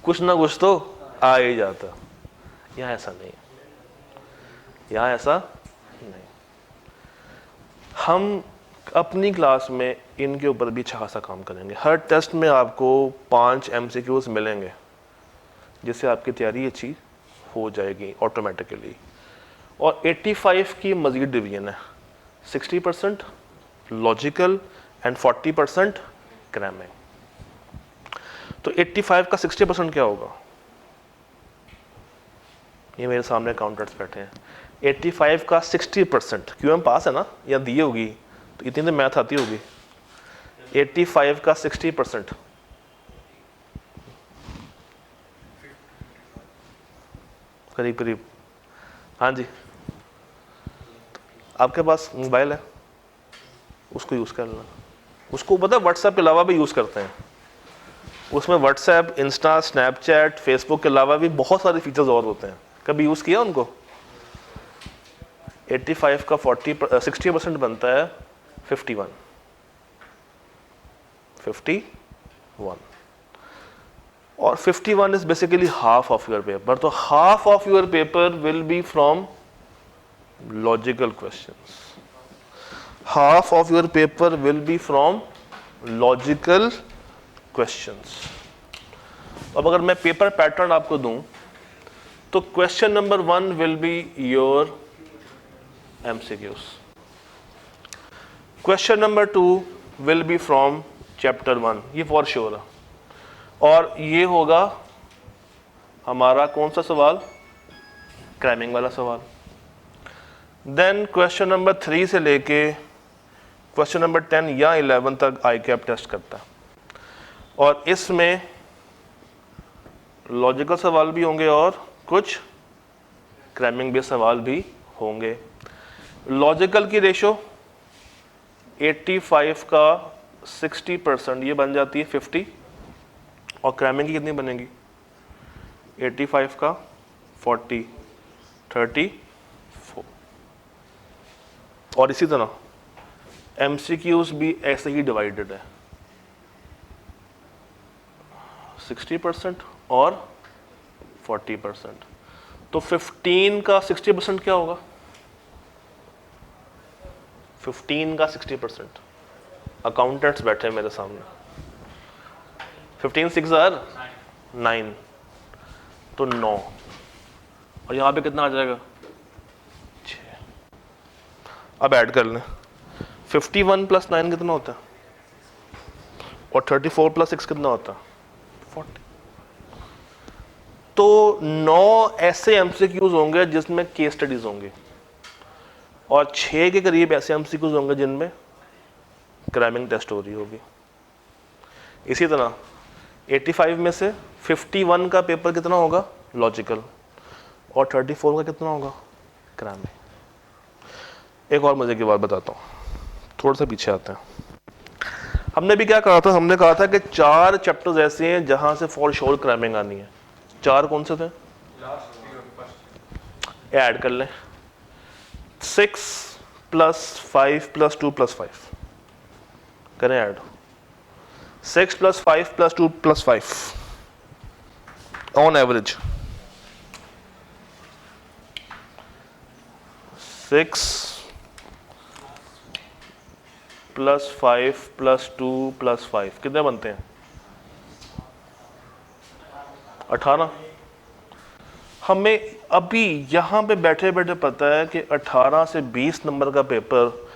कुछ ना कुछ तो आ ही जाता। यहाँ ऐसा नहीं, यहाँ ऐसा नहीं। हम अपनी क्लास में इनके ऊपर भी अच्छा खासा काम करेंगे। हर टेस्ट में आपको 5 MCQs मिलेंगे, जिससे आपकी तैयारी अच्छी हो जाएगी ऑटोमेटिकली। और 85 की मज़ीद डिवीजन है, 60% लॉजिकल एंड 40% क्रैमिंग। तो 85 का 60% क्या होगा, ये मेरे सामने काउंटर्स बैठे हैं। 85 का 60% QM पास है ना, या दी होगी तो इतनी तो मैथ आती होगी। 85 का 60% करीब करीब, हाँ जी। आपके पास मोबाइल है, उसको यूज़ कर लेना। उसको पता है व्हाट्सएप के अलावा भी यूज़ करते हैं, उसमें व्हाट्सएप, इंस्टा, स्नैपचैट, फेसबुक के अलावा भी बहुत सारे फीचर्स और होते हैं। कभी यूज़ किया उनको? 85 का 60% बनता है 51। और 51 is basically half of your paper. तो half of your paper will be from logical questions. Half of your paper will be from logical questions. अब अगर मैं पेपर पैटर्न आपको दूं, तो question number 1 will be your MCQs. Question number 2 will be from chapter 1, ये for sure है। और ये होगा हमारा कौन सा सवाल, क्रैमिंग वाला सवाल। देन क्वेश्चन नंबर 3 से लेके क्वेश्चन नंबर 10 या 11 तक ICAP टेस्ट करता है, और इसमें लॉजिकल सवाल भी होंगे और कुछ क्रैमिंग बेस्ड सवाल भी होंगे। लॉजिकल की रेशो 85 का 60% ये बन जाती है 50, और क्रैमिंग की कितनी बनेगी, 85 का 40, 34। और इसी तरह MCQs भी ऐसे ही डिवाइडेड है, 60% और 40%। तो 15 का 60% क्या होगा, 15 का 60%, अकाउंटेंट्स बैठे हैं मेरे सामने, 15 6 are 9, तो 9, और यहाँ पे कितना आ जाएगा, 6। अब ऐड कर लें, 51 + 9 कितना होता है, और 34 + 6 कितना होता है, 40। तो 9 ऐसे MCQs होंगे जिसमें केस स्टडीज होंगे, और 6 के करीब ऐसे MCQs होंगे जिनमें क्रैमिंग टेस्ट हो रही होगी। इसी तरह 85 में से 51 का पेपर कितना होगा, लॉजिकल, और 34 का कितना होगा क्रैमिंग। एक और मजे की बात बताता हूँ, थोड़ा सा पीछे आते हैं। हमने भी क्या कहा था, हमने कहा था कि 4 चैप्टर्स ऐसे हैं जहां से फॉर श्योर क्रैमिंग आनी है। 4 कौन से थे? ऐड कर लें, 6 + 5 + 2 + 5 करें ऐड। 6 + 5 + 2 + 5 ऑन एवरेज 6 + 5 + 2 + 5 कितने बनते हैं? 18। हमें अभी यहाँ पे बैठे बैठे पता है कि 18 से 20 नंबर का पेपर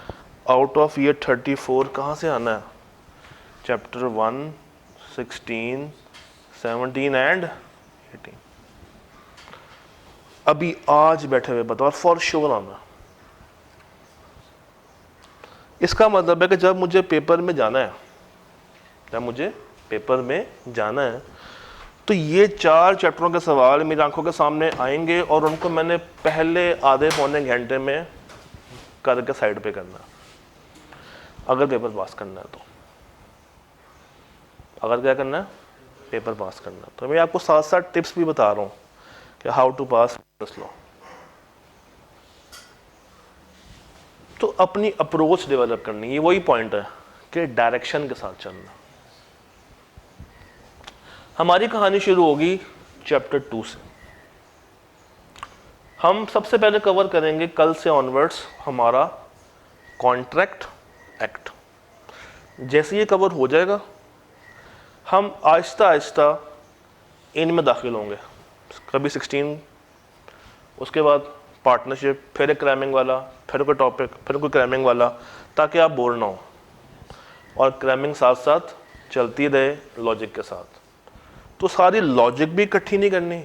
आउट ऑफ ये 34 कहाँ से आना है? Chapter 1, 16, 17 and 18। अभी आज बैठे हुए बताओ, फॉर श्योर आना। इसका मतलब है कि जब मुझे पेपर में जाना है, तो ये 4 चैप्टरों के सवाल मेरी आंखों के सामने आएंगे और उनको मैंने पहले आधे पौने घंटे में करके साइड पे करना, अगर पेपर पास करना है तो। अगर क्या करना है? पेपर पास करना। तो मैं आपको साथ साथ टिप्स भी बता रहा हूँ कि how to pass business law. तो अपनी अप्रोच डेवलप करनी, ये वही पॉइंट है कि डायरेक्शन के साथ चलना। हमारी कहानी शुरू होगी चैप्टर 2 से। हम सबसे पहले कवर करेंगे कल से ऑनवर्ड्स हमारा कॉन्ट्रैक्ट एक्ट। जैसे ये कवर हो जाएगा, हम आहिस्ता आहिस्ता इनमें दाखिल होंगे। कभी 16, उसके बाद पार्टनरशिप, फिर एक क्रैमिंग वाला, फिर कोई टॉपिक, फिर कोई क्रैमिंग वाला, ताकि आप बोर ना हो और क्रैमिंग साथ साथ चलती रहे लॉजिक के साथ। तो सारी लॉजिक भी इकट्ठी नहीं करनी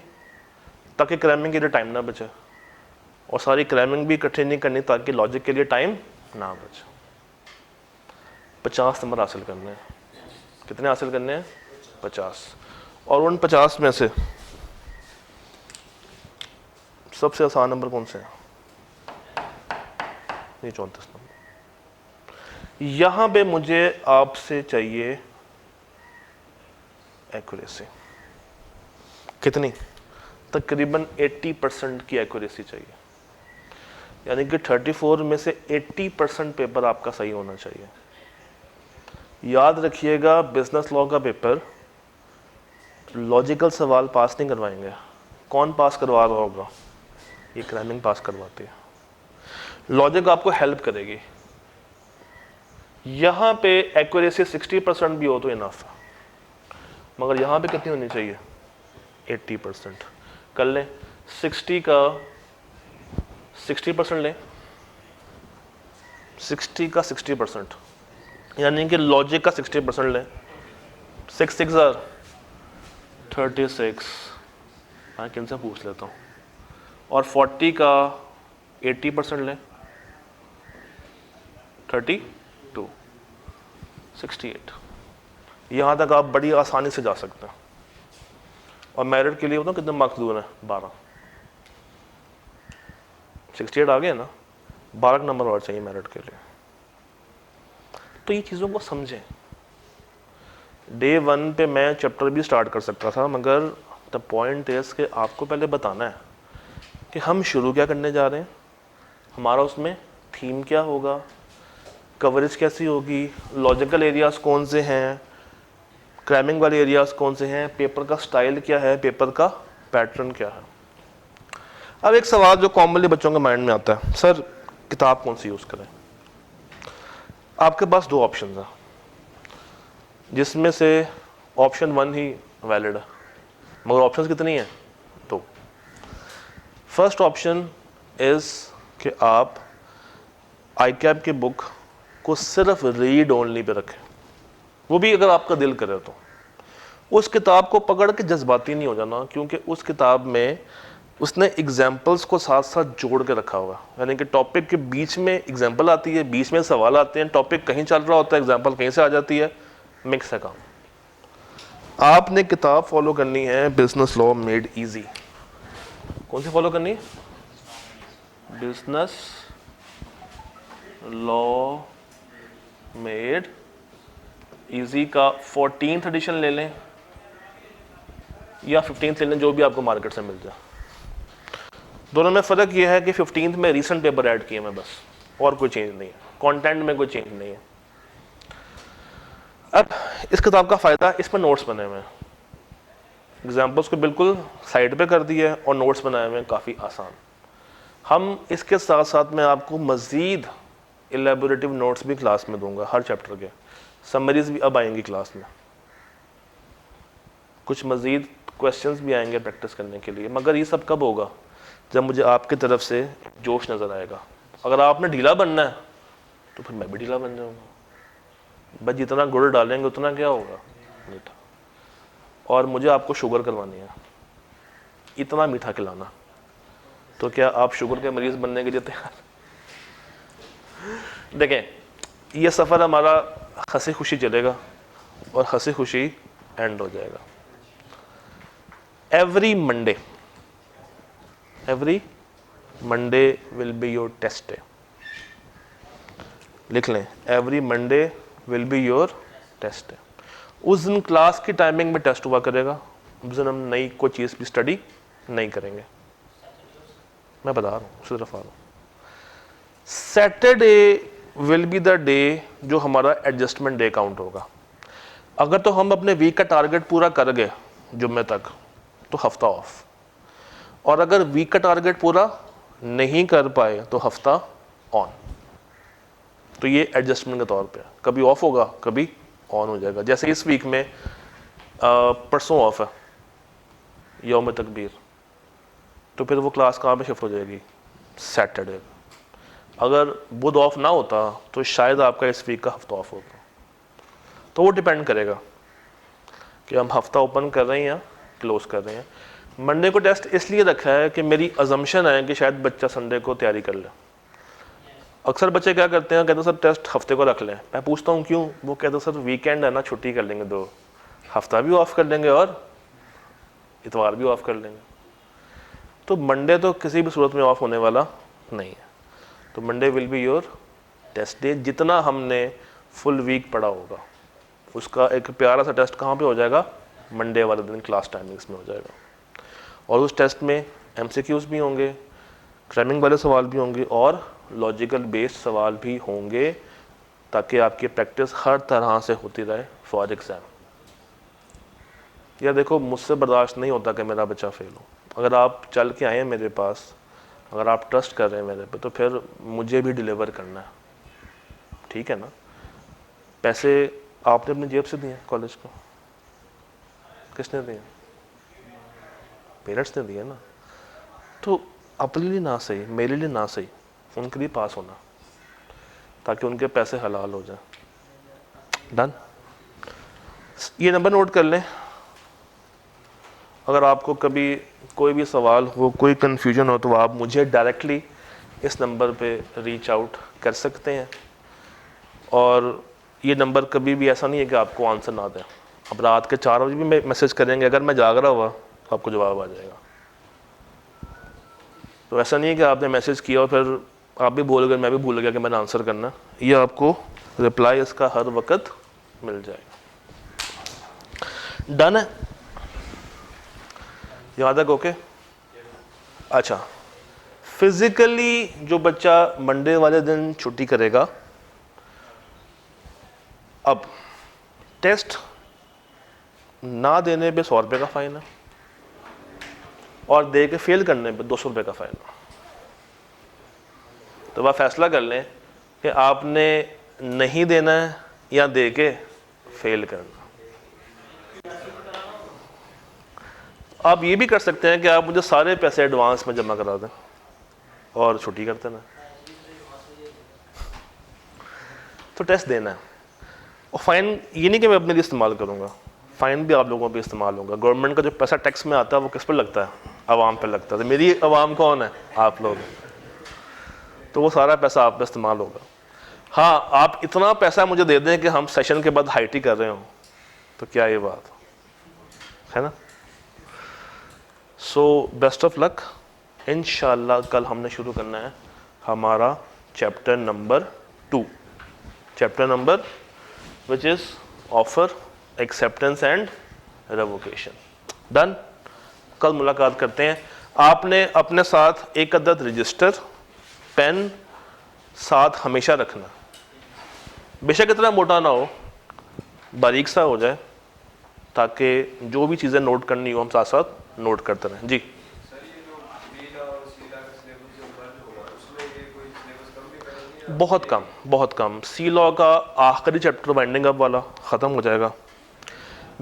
ताकि क्रैमिंग के लिए टाइम ना बचे, और सारी क्रैमिंग भी इकट्ठी नहीं करनी ताकि लॉजिक के लिए टाइम ना बचे। 50 नंबर हासिल करने हैं। कितने हासिल करने हैं? 50। और उन 50 में से सबसे आसान नंबर कौन से हैं? ये 34 नंबर। यहां पे मुझे आपसे चाहिए एक्यूरेसी। कितनी? तकरीबन 80% की एक्यूरेसी चाहिए। यानी कि 34 में से 80% पेपर आपका सही होना चाहिए। याद रखिएगा, बिजनेस लॉ का पेपर लॉजिकल सवाल पास नहीं करवाएंगे। कौन पास करवा रहा होगा? ये क्रैमिंग पास करवाती है। लॉजिक आपको हेल्प करेगी। यहां पे एक्यूरेसी 60% भी हो तो इनफ है, मगर यहां पे कितनी होनी चाहिए? 80%। कर लें 60 का 60% लें, 60 का 60%, यानी कि लॉजिक का 60% लें। 6 6 36। हाँ, किन से पूछ लेता हूँ। और 40 का 80% लें, 32, 68। यहाँ तक आप बड़ी आसानी से जा सकते हैं। और मेरिट के लिए बताओ कितने मार्क्स दूर हैं? 12। 68 आ गए ना, 12 नंबर और चाहिए मेरिट के लिए। तो ये चीज़ों को समझें। डे 1 पे मैं चैप्टर भी स्टार्ट कर सकता था, मगर द पॉइंट इज कि आपको पहले बताना है कि हम शुरू क्या करने जा रहे हैं, हमारा उसमें थीम क्या होगा, कवरेज कैसी होगी, लॉजिकल एरियाज कौन से हैं, क्रैमिंग वाले एरियाज कौन से हैं, पेपर का स्टाइल क्या है, पेपर का पैटर्न क्या है। अब एक सवाल जो कॉमनली बच्चों के माइंड में आता है, सर किताब कौन सी यूज़ करें? आपके पास 2 ऑप्शन हैं, जिसमें से ऑप्शन 1 ही वैलिड है, मगर ऑप्शंस कितनी हैं? 2। फर्स्ट ऑप्शन इज़ कि आप ICAP की बुक को सिर्फ रीड ओनली पे रखें, वो भी अगर आपका दिल करे तो। उस किताब को पकड़ के जज्बाती नहीं हो जाना, क्योंकि उस किताब में उसने एग्जाम्पल्स को साथ साथ जोड़ के रखा हुआ, यानी कि टॉपिक के बीच में एग्जाम्पल आती है, बीच में सवाल आते हैं, टॉपिक कहीं चल रहा होता है, एग्जाम्पल कहीं से आ जाती है, मिक्स है काम। आपने किताब फॉलो करनी है बिजनेस लॉ मेड इजी। कौन सी फॉलो करनी है? बिजनेस लॉ मेड इजी का 14th एडिशन ले लें या 15th ले लें, जो भी आपको मार्केट से मिल जाए। दोनों में फ़र्क यह है कि 15th में रीसेंट पेपर ऐड किए मैं बस, और कोई चेंज नहीं है, कंटेंट में कोई चेंज नहीं है। अब इस किताब का फ़ायदा, इस पर नोट्स बने हुए हैं, एग्जाम्पल्स को बिल्कुल साइड पे कर दिया है और नोट्स बनाए हुए हैं काफ़ी आसान। हम इसके साथ साथ मैं आपको मज़ीद एलेबोरेटिव नोट्स भी क्लास में दूंगा, हर चैप्टर के समरीज भी अब आएंगी क्लास में, कुछ मज़ीद क्वेश्चंस भी आएंगे प्रैक्टिस करने के लिए। मगर ये सब कब होगा? जब मुझे आपकी तरफ से जोश नज़र आएगा। अगर आपने ढीला बनना है तो फिर मैं भी ढीला बन जाऊँगा। बस जितना गुड़ डालेंगे उतना क्या होगा? मीठा। और मुझे आपको शुगर करवानी है, इतना मीठा खिलाना। तो क्या आप शुगर के मरीज़ बनने के लिए तैयार? देखें, ये सफ़र हमारा हंसी खुशी चलेगा और हंसी खुशी एंड हो जाएगा। Every Monday will be your test day. लिख लें, every Monday will be your test day. उस दिन क्लास की टाइमिंग में टेस्ट हुआ करेगा, उस दिन हम नई कोई चीज़ भी स्टडी नहीं करेंगे। मैं बता रहा हूँ, सिर्फ आ रहा हूँ। Saturday will be the day जो हमारा एडजस्टमेंट डे काउंट होगा। अगर तो हम अपने वीक का टारगेट पूरा कर गए जुम्मे तक तो हफ्ता ऑफ, और अगर वीक का टारगेट पूरा नहीं कर पाए तो हफ्ता ऑन। तो ये एडजस्टमेंट के तौर पे कभी ऑफ होगा कभी ऑन हो जाएगा। जैसे इस वीक में परसों ऑफ है, यौम तकबीर, तो फिर वो क्लास कहाँ पे शिफ्ट हो जाएगी? सैटरडे। अगर बुध ऑफ ना होता तो शायद आपका इस वीक का हफ्ता ऑफ होता। तो वो डिपेंड करेगा कि हम हफ्ता ओपन कर रहे हैं या क्लोज कर रहे हैं। मंडे को टेस्ट इसलिए रखा है कि मेरी अजम्पशन है कि शायद बच्चा संडे को तैयारी कर ले। अक्सर बच्चे क्या करते हैं, कहते हैं सर टेस्ट हफ्ते को रख लें। मैं पूछता हूँ क्यों? वो कहते हैं सर वीकेंड है ना, छुट्टी कर लेंगे, 2 हफ्ता भी ऑफ कर लेंगे और इतवार भी ऑफ कर लेंगे। तो मंडे तो किसी भी सूरत में ऑफ होने वाला नहीं है। तो Monday will be your test day. जितना हमने फुल वीक पढ़ा होगा उसका एक प्यारा सा टेस्ट कहाँ पे हो जाएगा? मंडे वाले दिन क्लास टाइमिंग्स में हो जाएगा। और उस टेस्ट में MCQs भी होंगे, क्रैमिंग वाले सवाल भी होंगे और लॉजिकल बेस्ड सवाल भी होंगे, ताकि आपकी प्रैक्टिस हर तरह से होती रहे फॉर एग्ज़ाम। या देखो, मुझसे बर्दाश्त नहीं होता कि मेरा बच्चा फेल हो। अगर आप चल के आए हैं मेरे पास, अगर आप ट्रस्ट कर रहे हैं मेरे पे, तो फिर मुझे भी डिलीवर करना है, ठीक है ना? पैसे आपने अपनी जेब से दिए कॉलेज को? किसने दिए? पेरेंट्स ने दिए ना। तो अपने लिए ना सही, मेरे लिए ना सही, उनके लिए पास होना, ताकि उनके पैसे हलाल हो जाए। डन? ये नंबर नोट कर लें। अगर आपको कभी कोई भी सवाल हो, कोई कन्फ्यूजन हो, तो आप मुझे डायरेक्टली इस नंबर पे रीच आउट कर सकते हैं। और ये नंबर कभी भी ऐसा नहीं है कि आपको आंसर ना दें। अब रात के 4 बजे भी मैसेज करेंगे, अगर मैं जाग रहा हुआ तो आपको जवाब आ जाएगा। तो ऐसा नहीं है कि आपने मैसेज किया और फिर आप भी भूल गए, मैं भी भूल गया कि मैंने आंसर करना। ये आपको रिप्लाई इसका हर वक्त मिल जाएगा। डन है? यहाँ तक ओके? अच्छा, फिजिकली जो बच्चा मंडे वाले दिन छुट्टी करेगा, अब टेस्ट ना देने पे 100 रुपये का फ़ाइन है और दे के फेल करने पे 200 रुपये का फ़ाइन है। तो वह फैसला कर लें कि आपने नहीं देना है या दे के फेल करना। आप ये भी कर सकते हैं कि आप मुझे सारे पैसे एडवांस में जमा करा दें और छुट्टी करते ना। तो टेस्ट देना है। और फ़ाइन ये नहीं कि मैं अपने लिए इस्तेमाल करूँगा, फ़ाइन भी आप लोगों पे इस्तेमाल होगा। गवर्नमेंट का जो पैसा टैक्स में आता है वो किस पर लगता है? आवाम पे लगता है। तो मेरी आवाम कौन है? आप लोग। तो वो सारा पैसा आप पे इस्तेमाल होगा। हाँ, आप इतना पैसा मुझे दे दें कि हम सेशन के बाद हाई टी कर रहे हों, तो क्या ये बात है ना? So best of luck. इंशाल्लाह कल हमने शुरू करना है हमारा chapter number 2, chapter number which is offer, acceptance and revocation. Done. कल मुलाकात करते हैं। आपने अपने साथ एक अदद रजिस्टर, पेन साथ हमेशा रखना, बेशक इतना मोटा ना हो, बारीक सा हो जाए, ताकि जो भी चीज़ें नोट करनी हो हम साथ साथ नोट करते रहें। जी बहुत कम, बहुत कम। सी लॉ का आखिरी चैप्टर वाइंडिंग अप वाला ख़त्म हो जाएगा,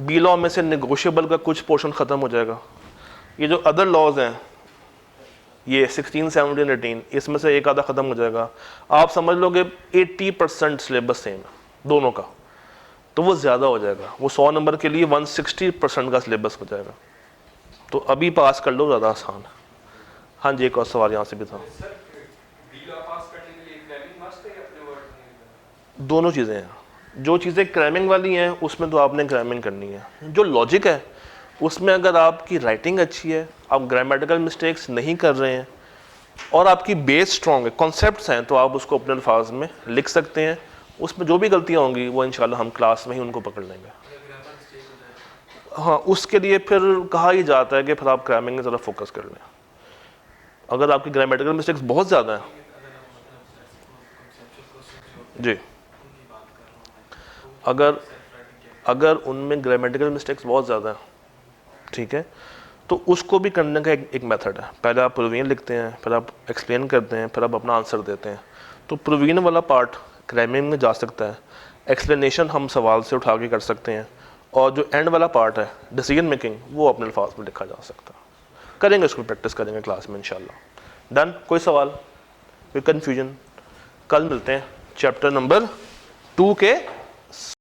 बी लॉ में से नेगोशिएबल का कुछ पोर्शन ख़त्म हो जाएगा। ये जो अदर लॉज हैं, ये 16, 17, 18, इसमें से एक आधा ख़त्म हो जाएगा। आप समझ लो कि 80% सिलेबस सेम है दोनों का, तो वो ज़्यादा हो जाएगा। वो 100 नंबर के लिए 160% का सिलेबस हो जाएगा। तो अभी पास कर लो, ज़्यादा आसान है। हाँ जी, एक और सवाल यहाँ से भी था। दोनों चीज़ें हैं। जो चीज़ें क्रैमिंग वाली हैं उसमें तो आपने क्रैमिंग करनी है। जो लॉजिक है उसमें अगर आपकी राइटिंग अच्छी है, आप ग्रामेटिकल मिस्टेक्स नहीं कर रहे हैं और आपकी बेस स्ट्रॉन्ग है, कॉन्सेप्ट्स हैं, तो आप उसको अपने अल्फाज में लिख सकते हैं। उसमें जो भी गलतियाँ होंगी वो इंशाल्लाह हम क्लास में ही उनको पकड़ लेंगे। हाँ, उसके लिए फिर कहा ही जाता है कि फिर आप क्रैमिंग की तरफ फोकस कर लें। अगर आपकी ग्रामेटिकल मिस्टेक्स बहुत ज़्यादा हैं जी, अगर उनमें ग्रामेटिकल मिस्टेक्स बहुत ज़्यादा हैं, ठीक है, तो उसको भी करने का एक मेथड है। पहले आप प्रोवीन लिखते हैं, फिर आप एक्सप्लेन करते हैं, फिर आप अपना आंसर देते हैं। तो प्रोवीन वाला पार्ट क्रैमिंग में जा सकता है, एक्सप्लेनेशन हम सवाल से उठा के कर सकते हैं, और जो एंड वाला पार्ट है डिसीजन मेकिंग, वो अपने अल्फाज में लिखा जा सकता है। करेंगे, उसको प्रैक्टिस करेंगे क्लास में इंशाल्लाह। डन। कोई सवाल, कोई कन्फ्यूजन? कल मिलते हैं चैप्टर नंबर 2 के